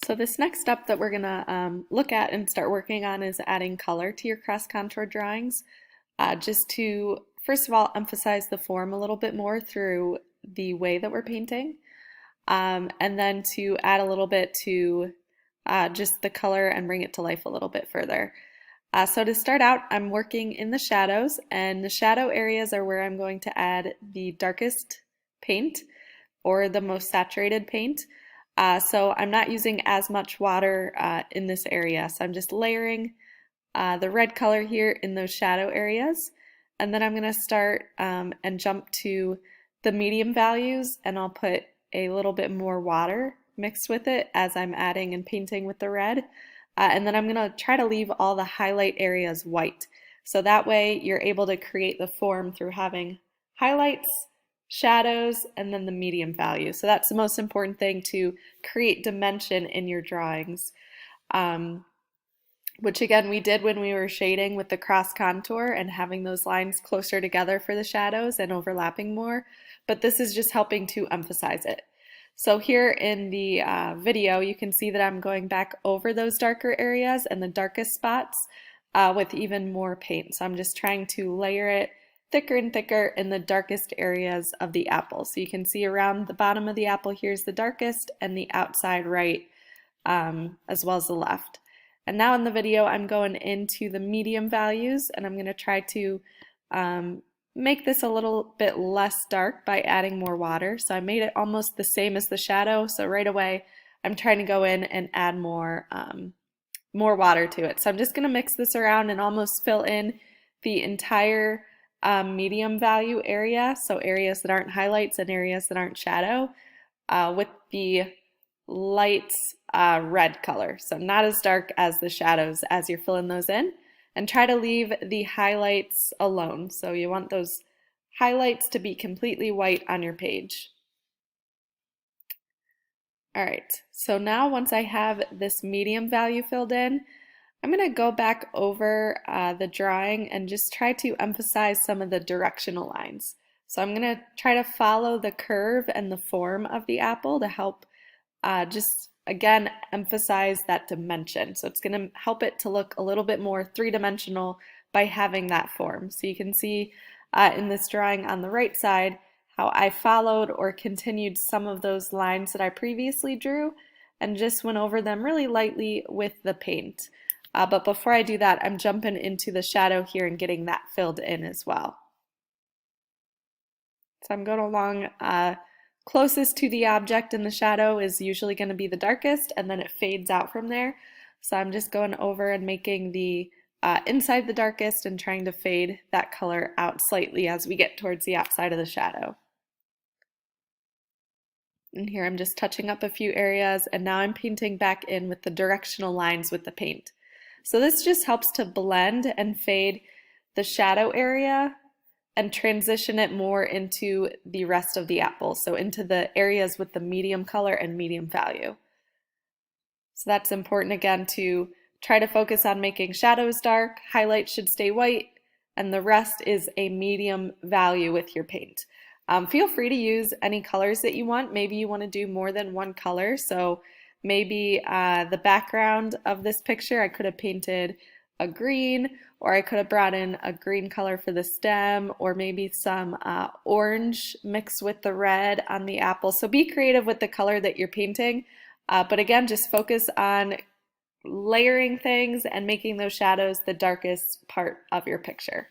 So this next step that we're gonna look at and start working on is adding color to your cross contour drawings, just to first of all emphasize the form a little bit more through the way that we're painting, and then to add a little bit to just the color and bring it to life a little bit further. So to start out, I'm working in the shadows, and the shadow areas are where I'm going to add the darkest paint or the most saturated paint. So I'm not using as much water in this area. So I'm just layering the red color here in those shadow areas. And then I'm going to start and jump to the medium values, and I'll put a little bit more water mixed with it as I'm adding and painting with the red. And then I'm going to try to leave all the highlight areas white. So that way you're able to create the form through having highlights, shadows, and then the medium value. So that's the most important thing, to create dimension in your drawings, which again we did when we were shading with the cross contour and having those lines closer together for the shadows and overlapping more, but this is just helping to emphasize it. So here in the video you can see that I'm going back over those darker areas and the darkest spots with even more paint. So I'm just trying to layer it thicker and thicker in the darkest areas of the apple. So you can see around the bottom of the apple here's the darkest, and the outside right as well as the left. And now in the video I'm going into the medium values, and I'm going to try to make this a little bit less dark by adding more water. So I made it almost the same as the shadow, so right away I'm trying to go in and add more water to it. So I'm just going to mix this around and almost fill in the entire medium value area, so areas that aren't highlights and areas that aren't shadow, with the light red color, so not as dark as the shadows as you're filling those in, and try to leave the highlights alone. So you want those highlights to be completely white on your page. Alright, so now once I have this medium value filled in, I'm going to go back over the drawing and just try to emphasize some of the directional lines. So I'm going to try to follow the curve and the form of the apple to help just again emphasize that dimension. So it's going to help it to look a little bit more three-dimensional by having that form. So you can see in this drawing on the right side how I followed or continued some of those lines that I previously drew and just went over them really lightly with the paint. But before I do that, I'm jumping into the shadow here and getting that filled in as well. So I'm going along closest to the object in the shadow is usually going to be the darkest, and then it fades out from there. So I'm just going over and making the inside the darkest and trying to fade that color out slightly as we get towards the outside of the shadow. And here I'm just touching up a few areas, and now I'm painting back in with the directional lines with the paint. So this just helps to blend and fade the shadow area and transition it more into the rest of the apple, so into the areas with the medium color and medium value. So that's important again, to try to focus on making shadows dark, highlights should stay white, and the rest is a medium value with your paint. Feel free to use any colors that you want. Maybe you want to do more than one color, so maybe the background of this picture I could have painted a green, or I could have brought in a green color for the stem, or maybe some orange mixed with the red on the apple. So be creative with the color that you're painting, but again, just focus on layering things and making those shadows the darkest part of your picture.